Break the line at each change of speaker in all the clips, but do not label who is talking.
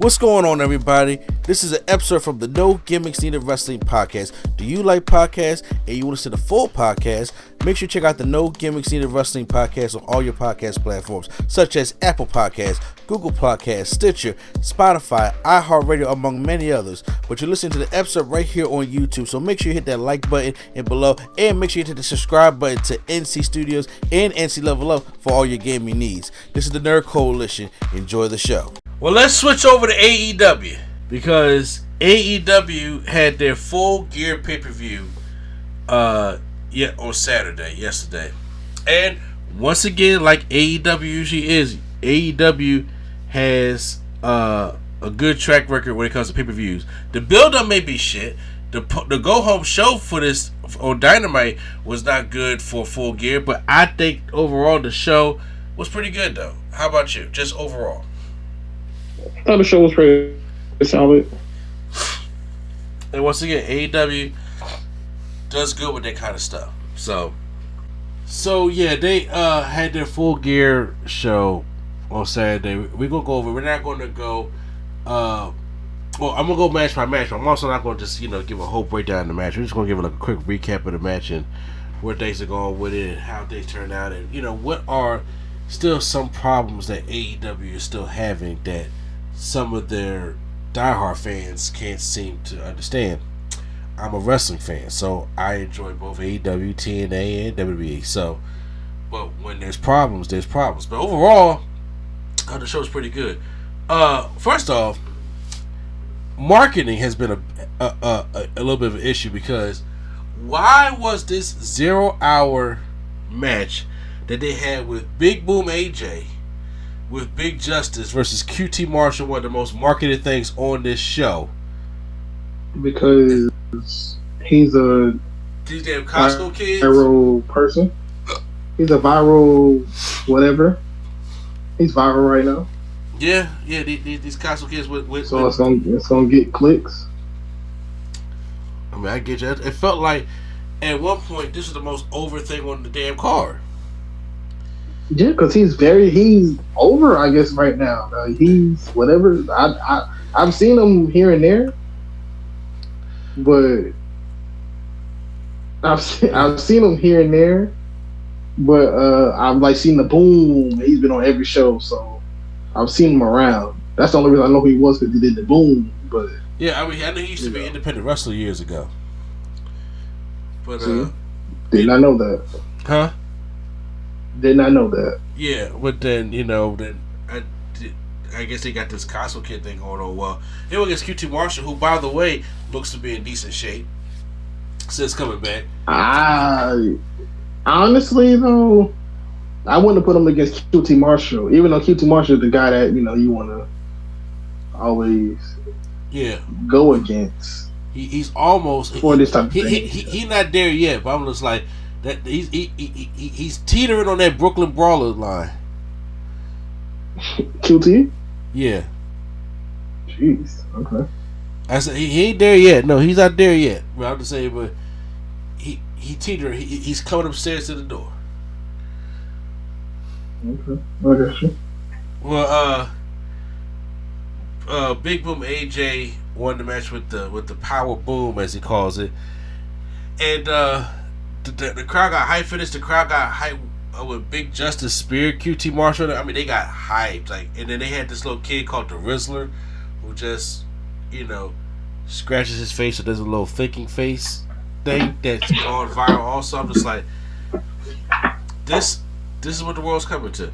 What's going on, everybody? This is an episode from the No Gimmicks Needed Wrestling podcast. Do you like podcasts and you want to see the full podcast? Make sure you check out the No Gimmicks Needed Wrestling podcast on all your podcast platforms, such as Apple Podcasts, Google Podcasts, Stitcher, Spotify, iHeartRadio, among many others. But you're listening to the episode right here on YouTube, so make sure you hit that like button and below, and make sure you hit the subscribe button to NC Studios and NC Level Up for all your gaming needs. This is the Nerd Coalition. Enjoy the show. Well, let's switch over to AEW, because AEW had their Full Gear pay-per-view on Saturday, yesterday. And once again, like AEW usually is, AEW has a good track record when it comes to pay-per-views. The build-up may be shit. The go-home show for this on Dynamite was not good for Full Gear, but I think overall the show was pretty good, though. How about you? Just overall.
I thought the show was pretty solid.
And once again, AEW does good with that kind of stuff. So yeah, they had their Full Gear show on Saturday. We're gonna go over. We're not gonna go. I'm gonna go match by match. But I'm also not gonna just give a whole breakdown of the match. We're just gonna give a quick recap of the match and where things are going with it and how things turn out, and what are still some problems that AEW is still having that some of their diehard fans can't seem to understand. I'm a wrestling fan, so I enjoy both AEW, TNA, and WWE. But when there's problems, there's problems. But overall, the show's pretty good. First off, marketing has been a little bit of an issue, because why was this 0-hour match that they had with Big Boom AJ with Big Justice versus QT Marshall one of the most marketed things on this show?
Because he's a
these damn Costco kids
viral person. He's a viral whatever. He's viral right now.
Yeah. These Costco kids with
so it's gonna get clicks.
I mean, I get you. It felt like at one point this was the most over thing on the damn card.
Yeah, because he's over, I guess, right now. He's whatever. I've seen him here and there, but I've seen him here and there, but I've seen the Boom. He's been on every show, so I've seen him around. That's the only reason I know who he was, because he did the Boom. But
yeah, I mean, I know he used to be an independent wrestler years ago. But
did not know that.
Huh?
Did not know that.
Yeah, but then I guess they got this Costco kid thing going on. Well, they went against QT Marshall, who, by the way, looks to be in decent shape since coming back.
Honestly, though, I wouldn't have put him against QT Marshall, even though QT Marshall is the guy that you want to always go against.
He's almost
for this type of thing.
He's not there yet, but I'm just like that. He's teetering on that Brooklyn Brawler line.
QT?
Yeah.
Jeez. Okay.
I said he ain't there yet. No, he's not there yet. Well, I'm just saying, but he teetering. He's coming upstairs to the door.
Okay. I got you.
Well, Big Boom AJ won the match with the Power Boom, as he calls it, and the crowd got hyped for this. The crowd got hyped with Big Justice Spear, QT Marshall. I mean, they got hyped. And then they had this little kid called the Rizzler, who just scratches his face, so there's a little thinking face thing that's gone viral. Also, I'm just like, this is what the world's coming to.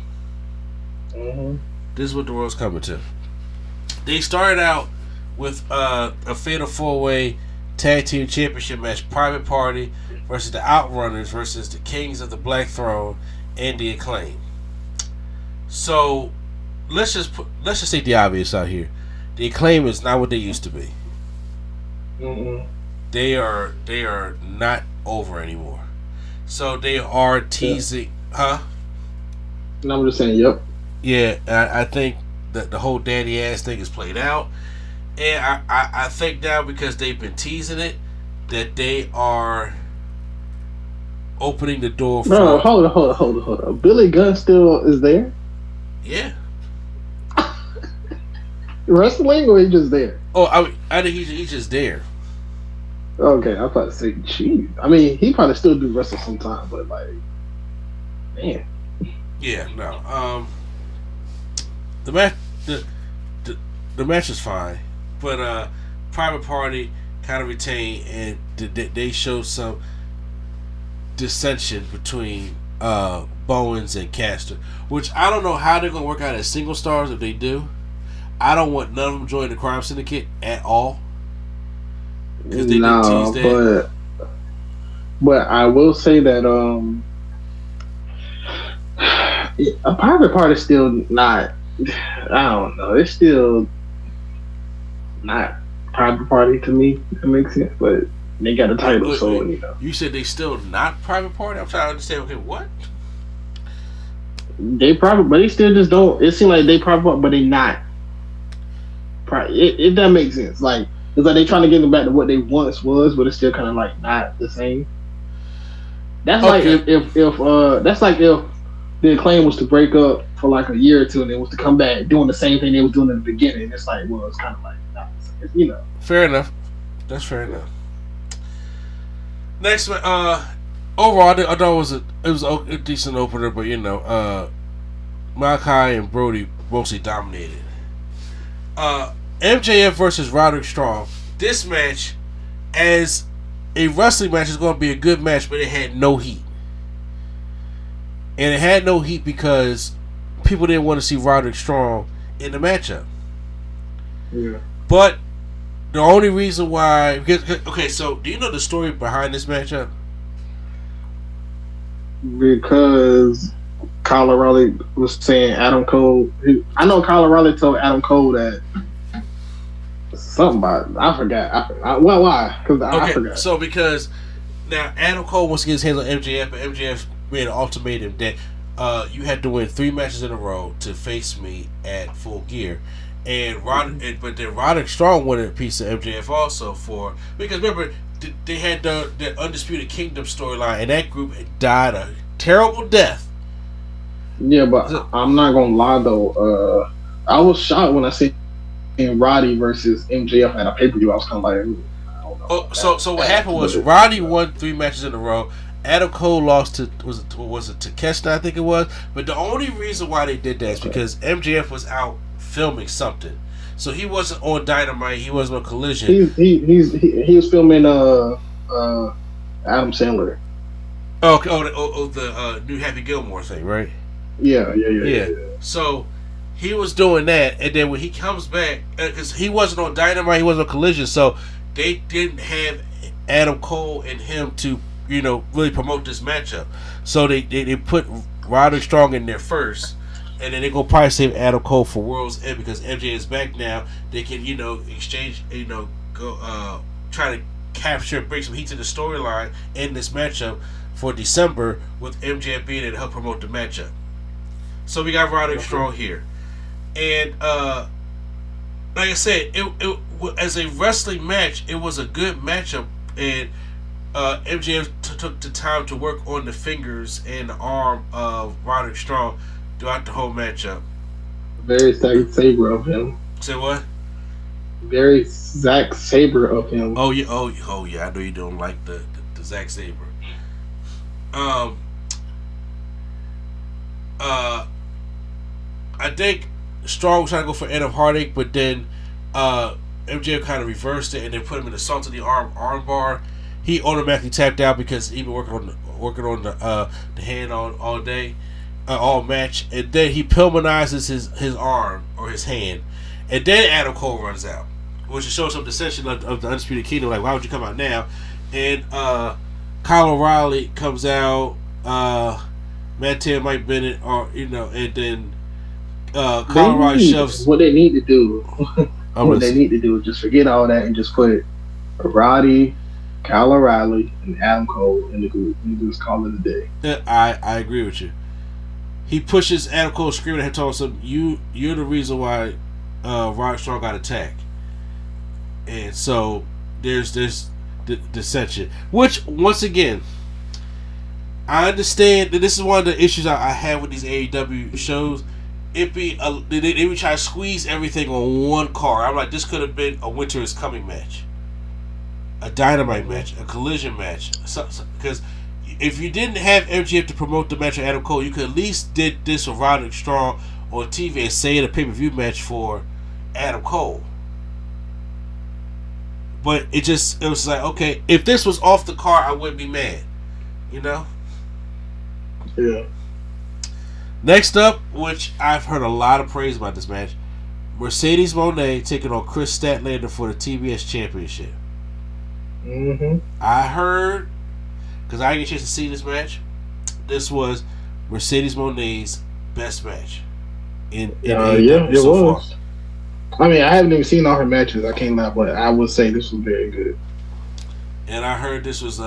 Mm-hmm.
This is what the world's coming to. They started out with a fatal 4-way tag team championship match: Private Party versus the Outrunners versus the Kings of the Black Throne and the Acclaim. So let's just state the obvious out here: the Acclaim is not what they used to be.
Mm-mm.
They are not over anymore. So they are teasing, huh?
No, I'm just saying, yep.
Yeah, I think that the whole daddy ass thing is played out. And I think now, because they've been teasing it, that they are opening the door for...
No, hold on. Billy Gunn still is there?
Yeah.
wrestling, or he just there?
Oh, I think he's just there.
Okay, I thought to say, geez. I mean, he probably still do wrestle sometime, but like, man.
Yeah, no. The match, the match is fine, but Private Party kind of retained, and they showed some dissension between Bowens and Caster, which I don't know how they're gonna work out as single stars. If they do, I don't want none of them joining the Crime Syndicate at all.
Because they did tease that. But I will say that a Private Party is still not. I don't know. It's still not Private Party to me. That makes sense. But they got a title, so you know.
You said they still not Private Party? I'm trying to understand. Okay, what?
They private, but they still just don't. It seems like they private, but they not. It doesn't make sense. Like it's like they trying to get them back to what they once was, but it's still kind of like not the same. That's okay. Like if that's like if the Acclaim was to break up for like a year or two and it was to come back doing the same thing they was doing in the beginning. It's like, well, it's kind of like not the same, you know.
Fair enough. That's fair enough. Next one, overall, I thought it was a decent opener, but you know, Malachi and Brody mostly dominated. MJF versus Roderick Strong. This match, as a wrestling match, is going to be a good match, but it had no heat. And it had no heat because people didn't want to see Roderick Strong in the matchup.
Yeah.
But the only reason why... Okay, so do you know the story behind this matchup?
Because Kyle O'Reilly was saying Adam Cole... I know Kyle O'Reilly told Adam Cole that... Something about it. I forgot. Why? Because I forgot.
So because now Adam Cole wants to get his hands on MJF, but MJF made an ultimatum that you had to win 3 matches in a row to face me at Full Gear. And but then Roderick Strong wanted a piece of MJF also because remember they had the Undisputed Kingdom storyline, and that group died a terrible death.
Yeah, but I'm not gonna lie though. I was shocked when I seen Roddy versus MJF at a pay-per-view. I was kind of like, I don't know.
So what happened was Roddy won 3 matches in a row. Adam Cole lost to was it Takeshita, I think it was. But the only reason why they did that is because MJF was out filming something, so he wasn't on Dynamite. He wasn't on Collision.
He was filming Adam Sandler.
The new Happy Gilmore thing, right?
Yeah.
So he was doing that, and then when he comes back, because he wasn't on Dynamite, he wasn't on Collision, so they didn't have Adam Cole and him to really promote this matchup. So they put Roderick Strong in there first. And then they're going to probably save Adam Cole for World's End because MJ is back now. They can, exchange, go try to capture and bring some heat to the storyline in this matchup for December with MJ being there to help promote the matchup. So we got Roderick Strong here. And like I said, it as a wrestling match, it was a good matchup. And MJF took the time to work on the fingers and the arm of Roderick Strong throughout the whole matchup.
Very Zack Sabre of him.
Say what?
Very Zack Sabre of him.
Oh yeah, I know you don't like the Zack Sabre. I think Strong was trying to go for End of Heartache, but then MJF kind of reversed it and then put him in the salt of the arm bar. He automatically tapped out because he been working on the hand all day. All match, and then he pulmonizes his arm or his hand, and then Adam Cole runs out, which shows some dissension of the Undisputed Kingdom. Like, why would you come out now? And Kyle O'Reilly comes out, Matt Mike Bennett, and then Kyle O'Reilly shoves.
What they need to do, they need to do is just forget all that and just put Roddy, Kyle O'Reilly, and Adam Cole in the group and just call it a day.
I agree with you. He pushes Adam Cole screaming at him, telling him, "You're the reason why Roderick Strong got attacked." And so there's this dissension, which once again, I understand that this is one of the issues I have with these AEW shows. they would try to squeeze everything on one card. I'm like, this could have been a Winter is Coming match, a Dynamite match, a Collision match. Because if you didn't have MJF to promote the match with Adam Cole, you could at least did this with Roderick Strong on TV and say in a pay-per-view match for Adam Cole. But it was like, okay, if this was off the card, I wouldn't be mad, you know?
Yeah.
Next up, which I've heard a lot of praise about this match, Mercedes Moné taking on Chris Statlander for the TBS Championship.
Mm-hmm.
I heard, because I didn't get a chance to see this match, this was Mercedes Moné's best match in AEW so far.
I mean, I haven't even seen all her matches. I can't lie, but I would say this was very good.
And I heard this was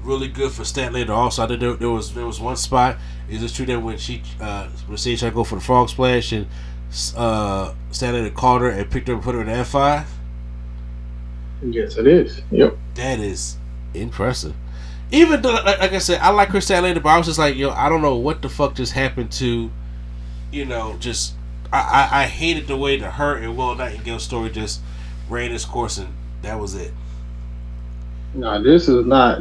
really good for Statlander also. I think there was one spot. Is it true that when Mercedes tried to go for the frog splash and Statlander called her and picked her and put her in the F5?
Yes, it is. Yep.
That is impressive. Even though, like I said, I like Chris Statlander, but I was just like, I don't know what the fuck just happened to, just I hated the way that her and Will Nightingale's story just ran its course, and that was it.
No, this was not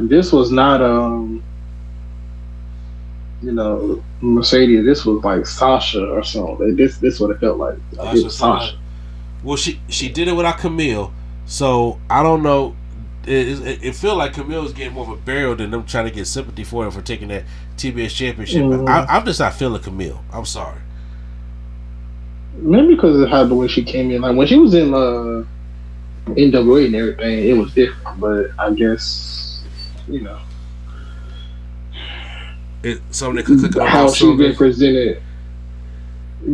Mercedes. This was like Sasha or something. This what it felt like. It was Sasha.
Well, she did it without Camille, so I don't know. It felt like Camille was getting more of a burial than them trying to get sympathy for her for taking that TBS championship. Mm-hmm. But I'm just not feeling Camille. I'm sorry.
Maybe because of how the way she came in, like when she was in NWA and everything, it was different. But I guess how she been presented.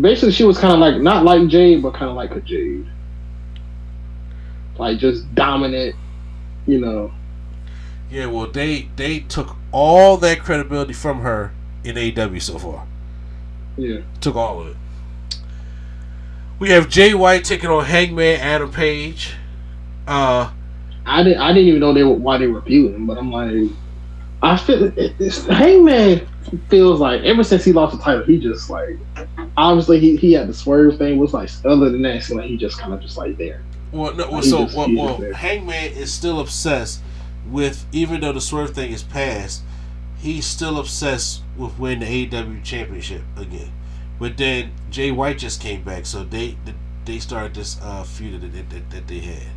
Basically, she was kind of like not like Jade, but kind of like a Jade, like just dominant.
Yeah, well, they took all that credibility from her in AEW so far.
Yeah,
took all of it. We have Jay White taking on Hangman Adam Page.
I didn't even know why they were feuding, but I'm like, I feel Hangman feels like ever since he lost the title, he just like obviously he had the swerve thing. Was like other than that, so like he just kind of just like there.
Well, no, Hangman is still obsessed with, even though the swerve thing is past, he's still obsessed with winning the AEW championship again. But then Jay White just came back, so they started this feud that they had.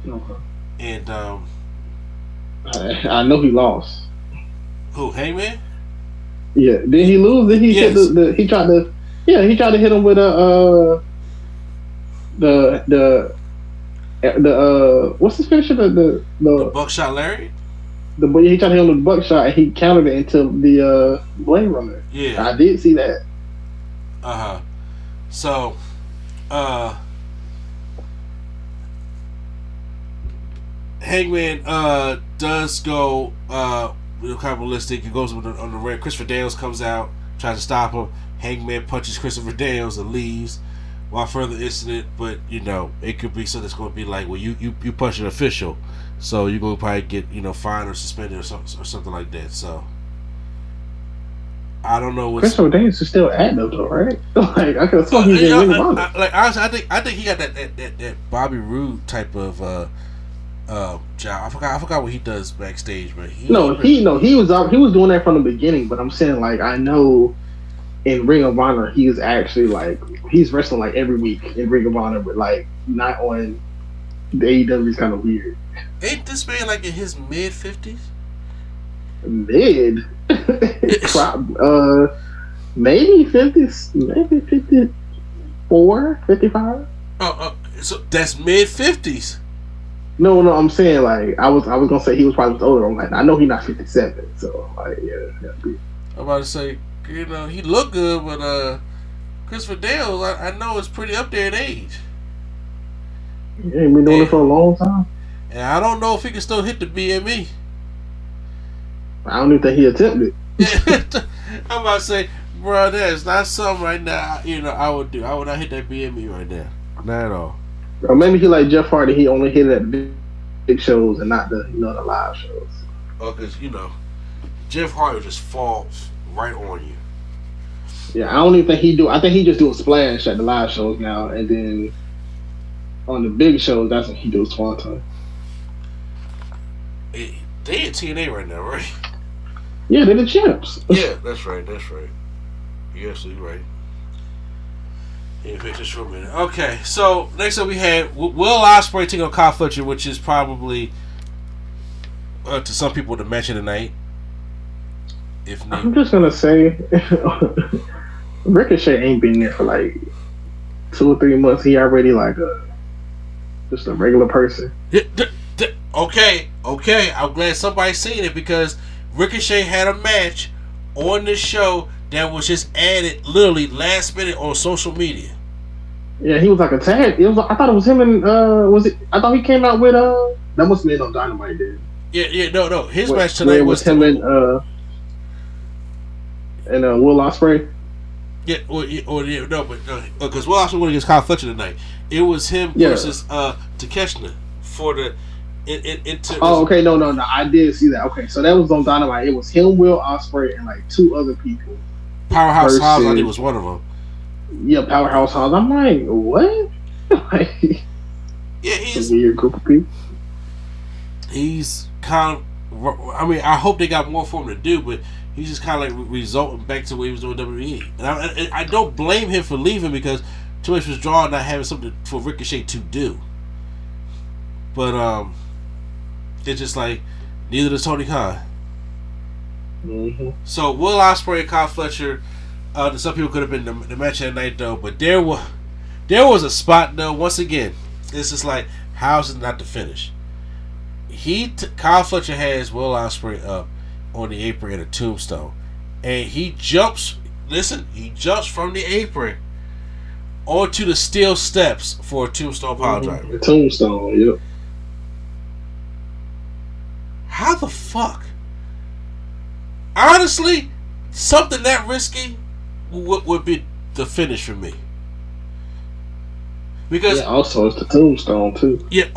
Okay.
And
I know he lost.
Who, Hangman?
Yeah. Did he lose? Did he hit he tried to hit him with the what's his finisher? The
Buckshot Lariat?
He tried to hit him with the buckshot and he countered it into the Blade Runner.
Yeah.
I did see that.
So Hangman does go kind of ballistic. He goes on the red. Christopher Daniels comes out, tries to stop him. Hangman punches Christopher Daniels and leaves. While further incident, but it could be something that's going to be like, well, you punched an official, so you're going to probably get fined or suspended or something like that. So I don't know.
Christopher Daniels is still active though, right? Like I could have thought he didn't
like honestly, I think he got that Bobby Roode type of job. I forgot what he does backstage, but he was doing that from the beginning. But I'm saying like I know. In Ring of Honor, he is actually like he's wrestling like every week in Ring of Honor, but like not on the AEW is kind of weird. Ain't this man like in his mid-50s?
Maybe 50s, maybe 54, 55.
So that's mid-50s.
No, I'm saying like I was gonna say he was probably older. I'm like I know he's not 57, so like yeah.
I'm about to say. He looked good, but Christopher Daniels, I know is pretty up there in age.
Yeah, he been doing it for a long time.
And I don't know if he can still hit the BME.
I don't even think he attempted.
I'm about to say, bro, that's not something right now. I would do. I would not hit that BME right now, not at all.
Or maybe he like Jeff Hardy. He only hit it at the big shows and not the the live shows.
Oh, because Jeff Hardy just falls right on you.
Yeah, I don't even think he do. I think he just do a splash at the live shows now, and then on the big shows, that's when he does Swanton.
They in TNA right now, right?
Yeah, they're the champs.
Yeah, that's right. You're absolutely right. Yeah, pictures for a minute. Okay, so next up we had Will Ospreay taking on Kyle Fletcher, which is probably to some people the match of the night.
I'm just gonna say, Ricochet ain't been there for like 2 or 3 months. He already like just a regular person.
Okay. I'm glad somebody's seen it because Ricochet had a match on this show that was just added literally last minute on social media.
Yeah, he was like a tag. I thought it was him and was it? I thought he came out with that must have been on Dynamite then.
Yeah, no. His match tonight was
him and Will Ospreay.
Yeah, no, but because Will Ospreay went against Kyle Fletcher tonight. It was him versus Takeshita for the.
Okay, no, I did see that. Okay, so that was on Dynamite. It was him, Will Ospreay, and like 2 other people.
Powerhouse Hobbs, I think, was one of them.
Yeah, Powerhouse Hobbs. I'm like, what?
Yeah, he's
a weird group of people.
He's kind of. I mean, I hope they got more for him to do, but he's just kind of like resulting back to what he was doing WWE. And I don't blame him for leaving because too much was drawn, not having something for Ricochet to do. But it's just like neither does Tony Khan.
Mm-hmm.
So Will Ospreay and Kyle Fletcher, some people could have been the match of the night though, but there was a spot though. Once again, it's just like how's it not the finish? Kyle Fletcher has Will Ospreay up on the apron in a tombstone, and he jumps. Listen, he jumps from the apron onto the steel steps for a tombstone pile driver.
A tombstone, yep.
How the fuck? Honestly, something that risky would be the finish for me. Because
also it's the tombstone too.
Yeah,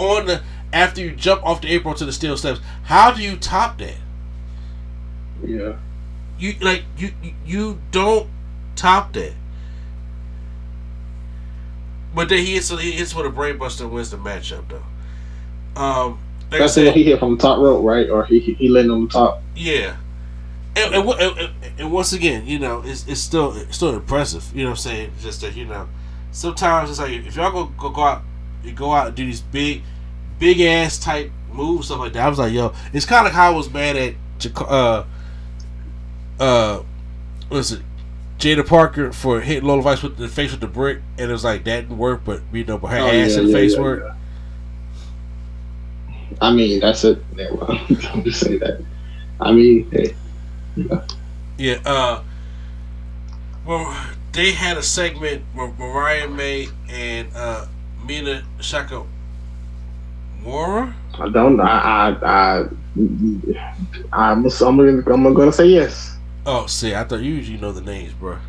after you jump off the apron to the steel steps, how do you top that?
Yeah.
You don't top that. But then he hits with a brainbuster and wins the matchup though.
That's what he hit from the top rope, right? Or he landed on the top.
Yeah. And once again, it's still impressive. You know what I'm saying? Just that sometimes it's like if y'all go out and do these big ass type moves, stuff like that. I was like, yo, it's kind of how I was mad at Jada Parker for hitting Lola Vice with the face with the brick, and it was like that didn't work, but but her ass and face worked.
Yeah. I mean, that's it. Don't just say that. I mean, hey.
Yeah. Well, they had a segment where Mariah May and Mina Shakamura.
I don't know. I'm gonna say yes.
Oh, see, I thought you usually know the names, bro.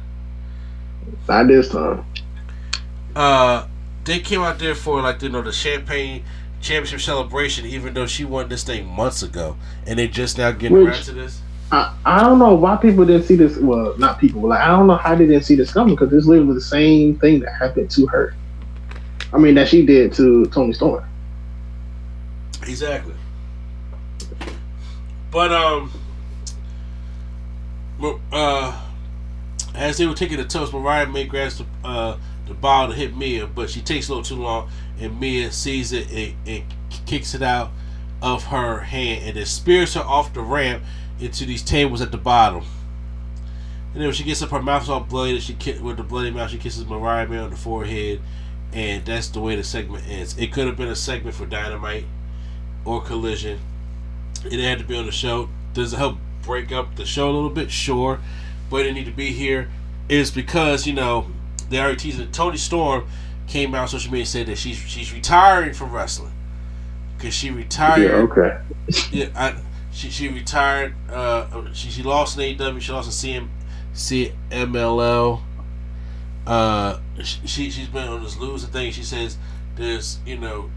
Not this time.
They came out there for the Champagne Championship celebration, even though she won this thing months ago, and they just now getting around to this.
I don't know why people didn't see this. Well, not people. I don't know how they didn't see this coming because it's literally the same thing that happened to her. I mean, that she did to Toni Storm.
Exactly. But as they were taking the toast, Mariah May grabs the ball to hit Mia, but she takes a little too long, and Mia sees it and kicks it out of her hand, and then spears her off the ramp into these tables at the bottom. And then when she gets up, her mouth's all bloody, with the bloody mouth, she kisses Mariah May on the forehead, and that's the way the segment ends. It could have been a segment for Dynamite or Collision. It had to be on the show. Does it help break up the show a little bit? Sure. But it need to be here is because, they already teased it. Toni Storm came out on social media and said that she's retiring from wrestling. Because she retired.
Yeah, okay.
She retired. She lost in AEW. She lost in CMLL. She's been on this losing thing. She says there's,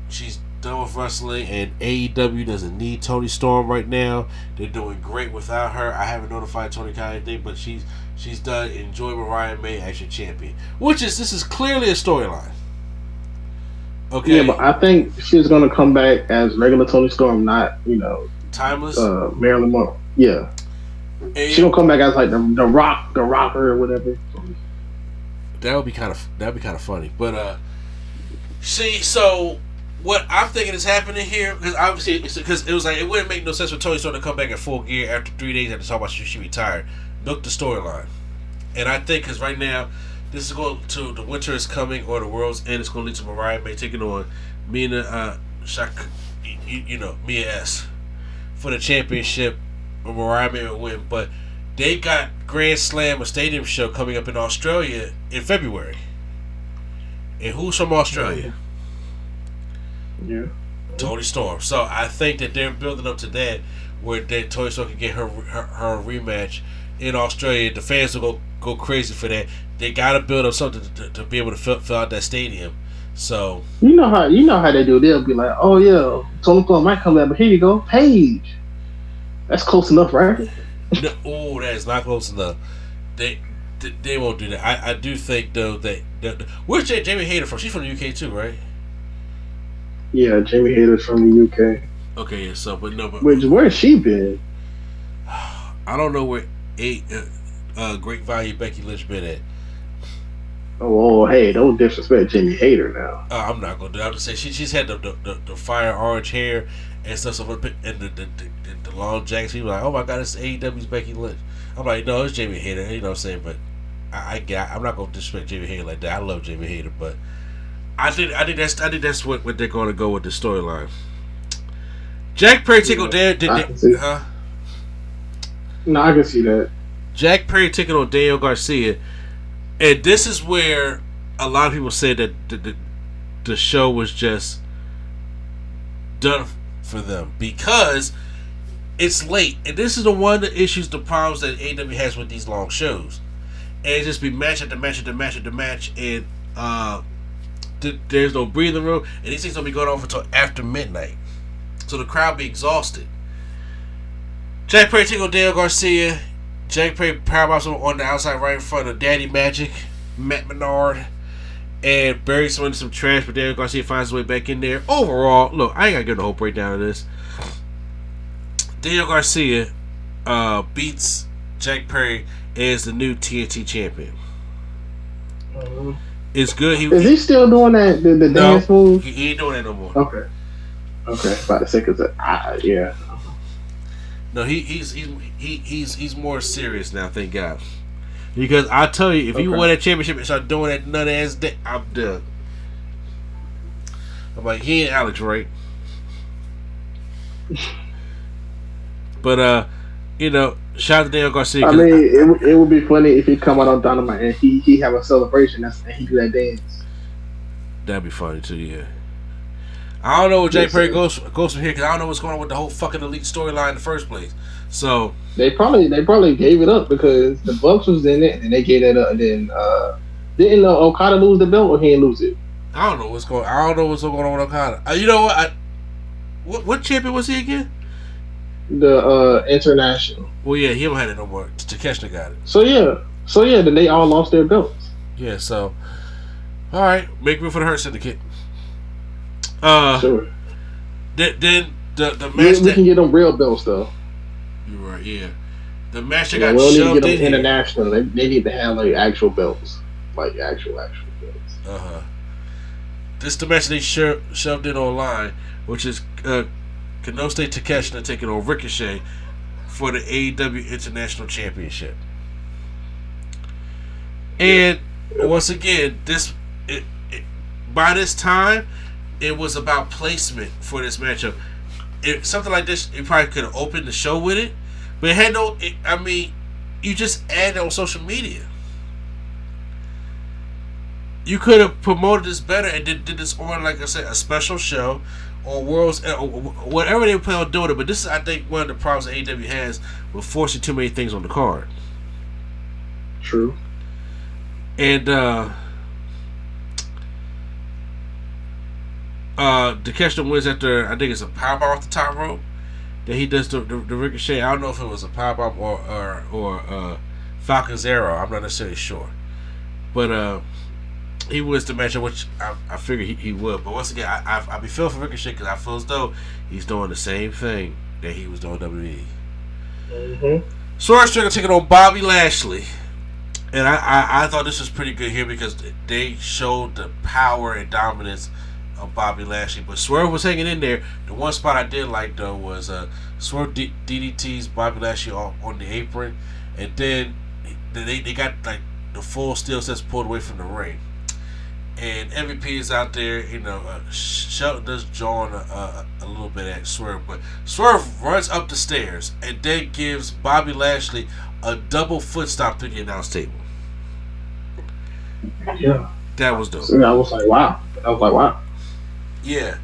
she's done with wrestling, and AEW doesn't need Toni Storm right now. They're doing great without her. I haven't notified Tony Khan anything, but she's she's done. Enjoy Mariah May as your champion. This is clearly a storyline. Okay.
Yeah, but I think she's gonna come back as regular Toni Storm, not
Timeless.
Marilyn Monroe. Yeah. She's gonna come back as like the rocker or whatever.
That would be kind of funny. But see, so what I'm thinking is happening here, because obviously it was like it wouldn't make no sense for Toni Storm to come back in full gear after 3 days after talking about she retired. Milk the storyline, and I think because right now this is going to the winter is coming or the world's end. It's going to lead to Mariah May taking on Mia S for the championship. Mariah May will win, but they got Grand Slam, a stadium show coming up in Australia in February. And who's from Australia?
Yeah.
Toni Storm. So I think that they're building up to that where Toni Storm can get her rematch in Australia. The fans will go crazy for that. They got to build up something to be able to fill out that stadium. So
you know how they do. They'll be like, oh yeah, Toni Storm might come back, but here you go, Paige. That's close enough, right?
No, that is not close enough. They won't do that. I do think though that where's Jamie Hayter from? She's from the UK too, right?
Yeah, Jamie Hayter's from the UK.
Okay, so but
where's she been?
I don't know where Great Value Becky Lynch been at.
Oh, hey, don't disrespect Jamie Hayter now.
I'm not gonna do that. I'm just saying she's had the fire orange hair and stuff, and the long jackets. People are like, oh my god, it's AEW's Becky Lynch. I'm like, no, it's Jamie Hayter. You know what I'm saying? But I'm not gonna disrespect Jamie Hayter like that. I love Jamie Hayter, but I think that's what they're gonna go with the storyline. Jack Perry tickled huh?
No, I can see that.
Jack Perry tickled on Daniel Garcia, and this is where a lot of people said that the show was just done for them because it's late, and this is one of the issues, the problems that AEW has with these long shows, and it just be match after match after match after match, and there's no breathing room, and these things don't be going on until after midnight, so the crowd be exhausted. Jack Perry tickled Daniel Garcia. Jack Perry powerbombs him on the outside right in front of Daddy Magic, Matt Menard, and buries someone in some trash, but Daniel Garcia finds his way back in there. Overall, look, I ain't got to give the whole breakdown of this. Daniel Garcia beats Jack Perry as the new TNT champion. It's good.
Is he still doing that? The dance move?
He ain't doing that no more.
Okay. About to say, because yeah.
No, he's more serious now. Thank God. Because I tell you, if you win that championship and start doing that nut ass dick, I'm done. I'm like, he ain't Alex, right? But shout out to Daniel Garcia.
I mean, it would be funny if he come out on Dynamite and he have a celebration and he do that dance.
That'd be funny too, yeah. I don't know where Jay Perry goes from here because I don't know what's going on with the whole fucking Elite storyline in the first place. So
they probably gave it up because the Bucks was in it and they gave that up. And then didn't Okada lose the belt or he didn't lose it?
I don't know what's going on with Okada. You know what? What champion was he again?
The international.
Well, yeah, he don't have it no more. Takeshita got it.
So yeah, then they all lost their belts.
Yeah. So all right, make room for the Hurt Syndicate.
Sure.
Then the match
we can get them real belts though.
You're right. Yeah. The match that got
we don't
shoved
need to get them
in
international. They need to have like actual belts, like actual belts.
This is the match they shoved in online, which is Kenosuke Takeshita taking on Ricochet for the AEW International Championship. And once again, by this time, it was about placement for this matchup. Something like this, you probably could have opened the show with it, but it had no. You just add it on social media. You could have promoted this better and did this on, like I said, a special show or Worlds, or whatever they plan on doing it. But this is, I think, one of the problems that AEW has with forcing too many things on the card.
True.
And Takeshita wins after, I think it's a powerbomb off the top rope that he does the Ricochet. I don't know if it was a powerbomb or Falcon's Arrow. I'm not necessarily sure, but he wins the matchup, which I figured he would. But once again, I be feeling for Ricochet because I feel as though he's doing the same thing that he was doing WWE.
Mm-hmm.
Swerve Strickland taking on Bobby Lashley. And I thought this was pretty good here because they showed the power and dominance of Bobby Lashley. But Swerve was hanging in there. The one spot I did like, though, was Swerve DDT's Bobby Lashley on the apron. And then they got like the full steel sets pulled away from the ring. And MVP is out there, Shelton does join a little bit at Swerve. But Swerve runs up the stairs and then gives Bobby Lashley a double foot stomp through the announce table.
Yeah.
That was dope.
So I was like, wow.
Yeah.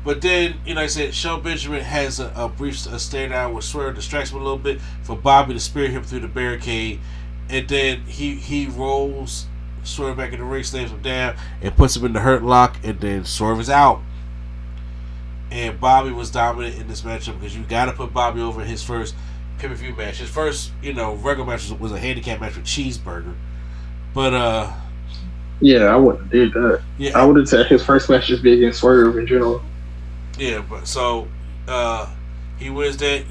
But then, like I said, Shelton Benjamin has a brief stare down with Swerve, distracts him a little bit for Bobby to spear him through the barricade. And then he rolls Swerve back in the ring, slams him down, and puts him in the hurt lock, and then Swerve is out. And Bobby was dominant in this matchup because you got to put Bobby over in his first pay-per-view match. His first, regular match was a handicap match with Cheeseburger. But,
yeah, I wouldn't have did that. Yeah. I would have said his first match just be against Swerve in general.
Yeah, but so, he wins that.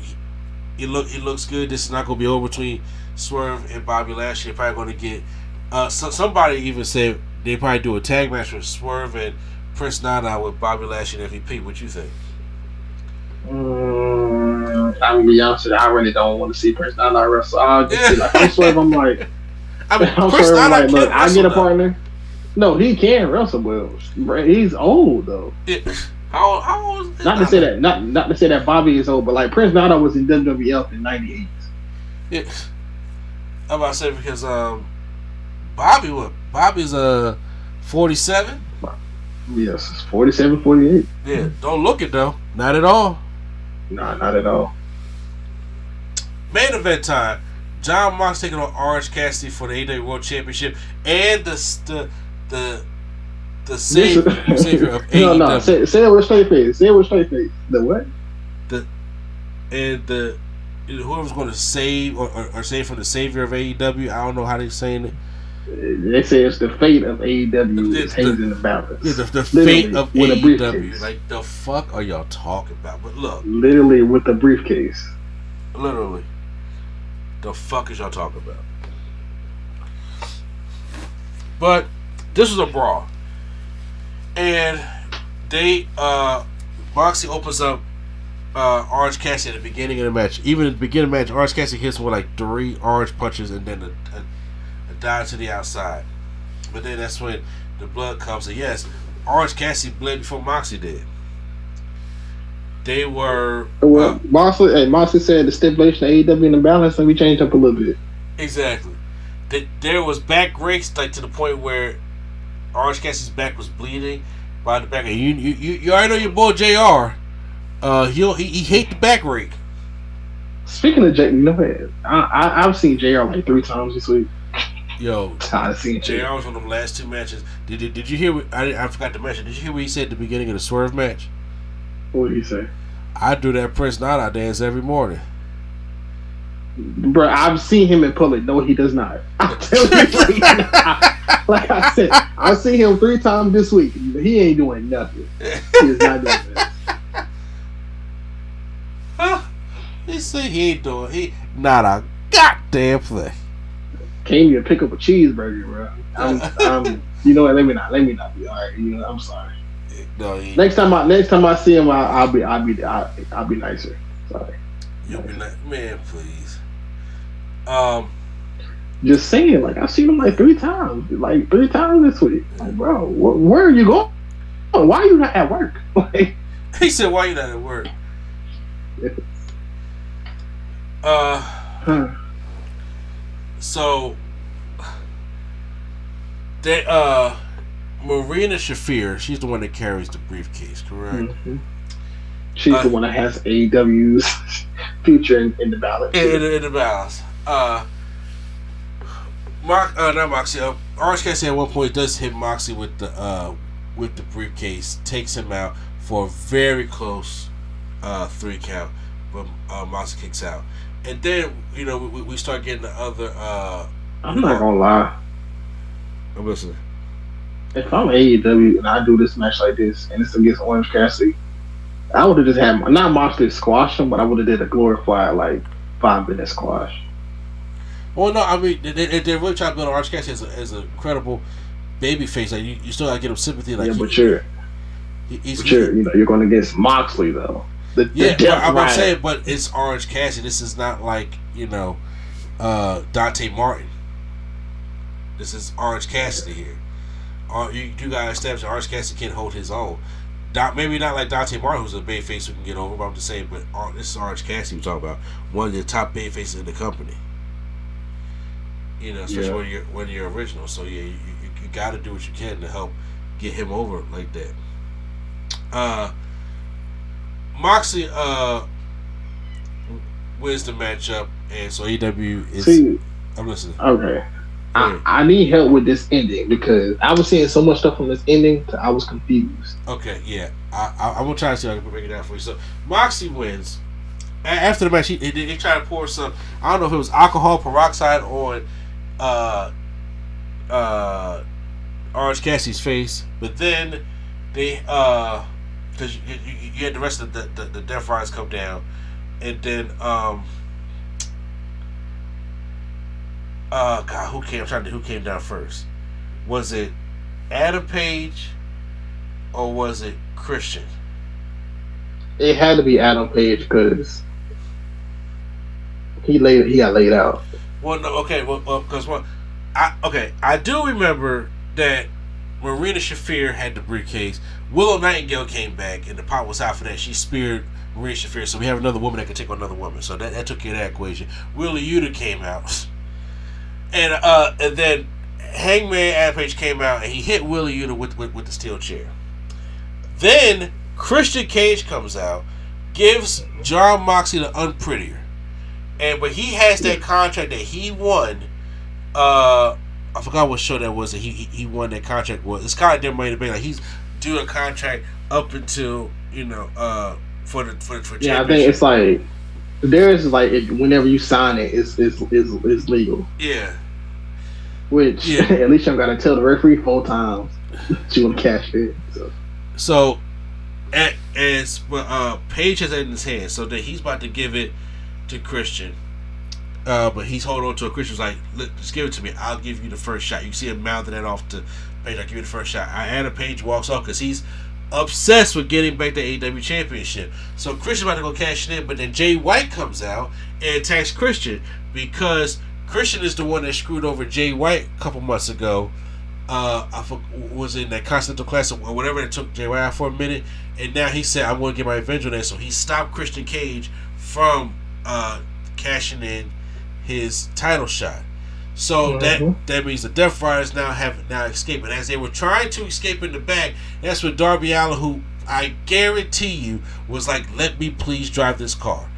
He looks good. This is not going to be over between Swerve and Bobby Lashley. They're probably going to get, somebody even said they probably do a tag match with Swerve and Prince Nana with Bobby Lashley and MVP. What you think?
I'm gonna be honest with you, I really don't want to see Prince Nana wrestle. I'm Swerve. I'm like,
Prince Nana
look, I get a partner. No, he can wrestle well. He's old though.
Yeah. How old is
not to say that, not to say that Bobby is old, but like Prince Nana was in WWF in '98.
Yeah, I'm about to say because Bobby's 47.
Yes, 47, 48.
Yeah, don't look it though. Not at all.
Nah, not at all.
Main event time. John Mox taking on Orange Cassidy for the AEW World Championship and the savior of AEW.
No, say it with straight face. Say it with straight face. The what?
Whoever's going to save or save from the savior of AEW. I don't know how they're saying it.
They say it's the fate of AEW is hangs in the balance.
Yeah, the fate of AEW. Like, the fuck are y'all talking about? But look.
Literally with the briefcase.
Literally. The fuck is y'all talking about? But this was a brawl. And they, Moxie opens up Orange Cassidy at the beginning of the match. Even at the beginning of the match, Orange Cassidy hits him with like 3 orange punches and then a dive to the outside. But then that's when the blood comes. And yes, Orange Cassidy bled before Moxie did. They were...
Well, Moxie said the stipulation of AEW in the balance, and we changed up a little bit.
Exactly. There was back rakes, like to the point where Orange Cassidy's back was bleeding by the back. And you already know your boy JR. He hate the back rake.
Speaking of JR, I've seen JR like 3 times this week.
Yo,
I've seen
JR was on them last 2 matches. Did you hear? I forgot to mention. Did you hear what he said at the beginning of the Swerve match?
What did he say? I
do that Prince Nana dance every morning.
Bro, I've seen him in public. No, he does not. I'm telling you, like I said, I've seen him 3 times this week. He ain't doing nothing. He is not doing that.
He said he ain't doing not a goddamn thing.
Came here to pick up a cheeseburger, bro. I'm you know what? Let me not be alright. I'm sorry.
No,
next time I see him, I'll be nicer. Sorry.
You'll be like, man, please.
Just saying, like I've seen him like 3 times, this week. Like, bro, where are you going? Why are you not at work? Like,
he said, "Why are you not at work?" So they Marina Shafir, she's the one that carries the briefcase, correct?
Mm-hmm. She's the one that has AEW's future in the balance.
In the balance. Not Moxie. Orange Cassidy at one point does hit Moxie with the briefcase, takes him out for a very close 3 count. but Moxley kicks out, and then we start getting the other.
I'm not gonna lie.
I'm listening.
If I'm AEW and I do this match like this, and it's against Orange Cassidy, I would have just had not Moxley squash him, but I would have did a glorified 5-minute squash.
Well, no, I mean they're really trying to build Orange Cassidy as a credible baby face. Like you still gotta get him sympathy. Like
you're going against Moxley though.
I'm saying, but it's Orange Cassidy. This is not like Dante Martin. This is Orange Cassidy here. You gotta establish that Orange Cassidy can hold his own. Maybe not like Dante Martin, who's a babyface who can get over, but I'm just saying, but this is Orange Cassidy we're talking about. One of the top babyfaces in the company. Especially when you're original. So yeah, you got to do what you can to help get him over like that. Moxley wins the matchup, and so AEW is. See, I'm listening.
Okay, I need help with this ending because I was seeing so much stuff from this ending, I was confused.
Okay, yeah, I'm gonna try to see if I can break it down for you. So Moxley wins. After the match, they tried to pour some. I don't know if it was alcohol peroxide on Orange Cassidy's face, but then they because you had the rest of the Death Riders come down, and then God, who came down first? Was it Adam Page or was it Christian?
It had to be Adam Page because he got laid out.
Well, no, okay, because I do remember that Marina Shafir had the briefcase. Willow Nightingale came back, and the pot was hot for that. She speared Marina Shafir, so we have another woman that can take on another woman. So that took care of that equation. Wheeler Yuta came out, and then Hangman Adam Page came out, and he hit Wheeler Yuta with the steel chair. Then Christian Cage comes out, gives John Moxley the unprettier. But he has that contract that he won. I forgot what show that was that he won that contract with. It's kind of their money to pay. Like he's due a contract up until for championship.
Yeah, I think it's like there's whenever you sign it, it's legal.
Yeah.
Which at least you gotta tell the referee 4 times that you want to cash it.
So as Page has it in his hand, so that he's about to give it to Christian, but he's holding on to it. Christian's like, just give it to me. I'll give you the first shot. You see him mouthing that off to Page. I'll give you the first shot. Adam Page walks off because he's obsessed with getting back the AEW championship. So Christian's about to go cash it in, but then Jay White comes out and attacks Christian because Christian is the one that screwed over Jay White a couple months ago. Was in that Continental Classic or whatever that took Jay White out for a minute, and now he said, I'm going to get my revenge on that. So he stopped Christian Cage from cashing in his title shot. So that means the Death Riders now escaped. And as they were trying to escape in the back, that's when Darby Allin, who I guarantee you was like, let me please drive this car,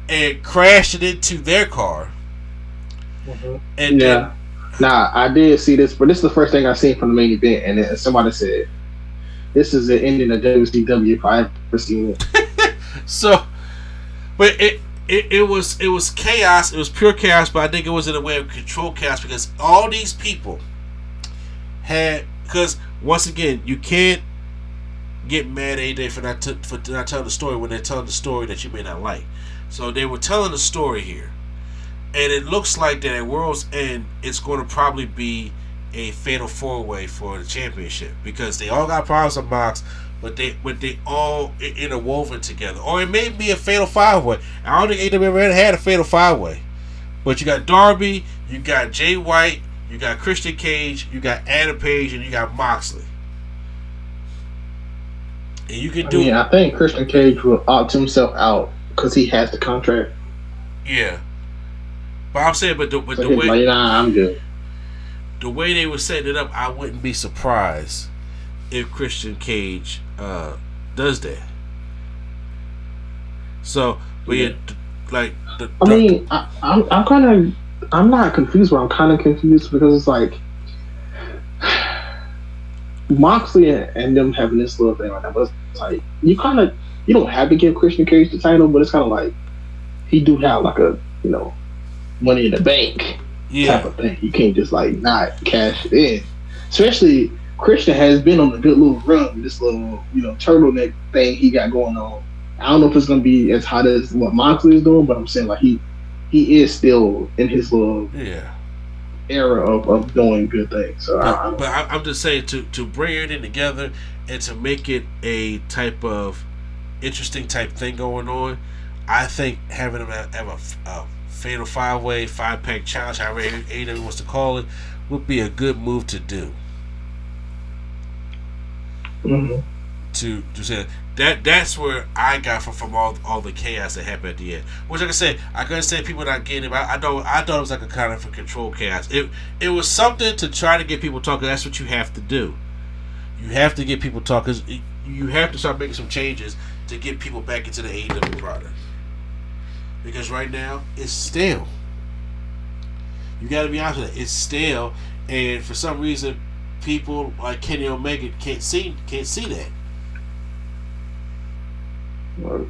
and crashed it into their car. And then,
I did see this, but this is the first thing I seen from the main event, and then somebody said, this is the ending of WCW if I ever seen it.
So, but it was chaos. It was pure chaos, but I think it was in a way of controlled chaos because all these people because once again, you can't get mad at AEW for not telling the story when they're telling the story that you may not like. So they were telling the story here. And it looks like that at World's End, it's going to probably be a fatal 4-way for the championship because they all got problems on Mox, but they all interwoven together. Or it may be a fatal 5-way. I don't think AEW ever had a fatal 5-way. But you got Darby, you got Jay White, you got Christian Cage, you got Adam Page, and you got Moxley. And you can do.
I think Christian Cage will opt himself out because he has the contract.
Yeah. But I'm saying, the way
like, nah, I'm good.
The way they were setting it up, I wouldn't be surprised if Christian Cage does that. So, but
I'm not confused, but I'm kind of confused because it's like Moxley and them having this little thing like that. But it's like you don't have to give Christian Cage the title, but it's kind of like he do have like a money in the bank type
Yeah.
of thing. You can't just like not cash it in. Especially Christian has been on a good little run with this little turtleneck thing he got going on. I don't know if it's gonna be as hot as what Moxley is doing, but I'm saying like he is still in his little era of doing good things. So
I'm just saying to bring everything together and to make it a type of interesting type thing going on. I think having them have a fatal 5-way 5-pack challenge, however AEW wants to call it, would be a good move to do.
Mm-hmm.
To say that's where I got from all the chaos that happened at the end. Which, like I said, I couldn't say people not getting it, but I thought it was like a kind of a controlled chaos. It was something to try to get people talking. That's what you have to do. You have to get people talking. You have to start making some changes to get people back into the AEW product. Because right now it's stale. You got to be honest with it. It's stale, and for some reason, people like Kenny Omega can't see that.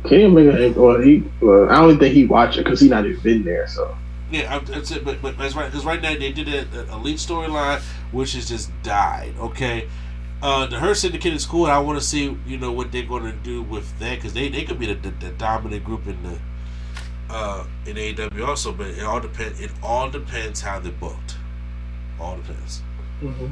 Kenny Omega, I don't think he watched it because he not even been there. So
yeah, that's it. But that's right, because right now they did an elite storyline, which has just died. Okay, the Her Syndicate is cool. I want to see what they're going to do with that, because they could be the dominant group in AEW also. But it all depends how they're booked. All depends.
Mm-hmm.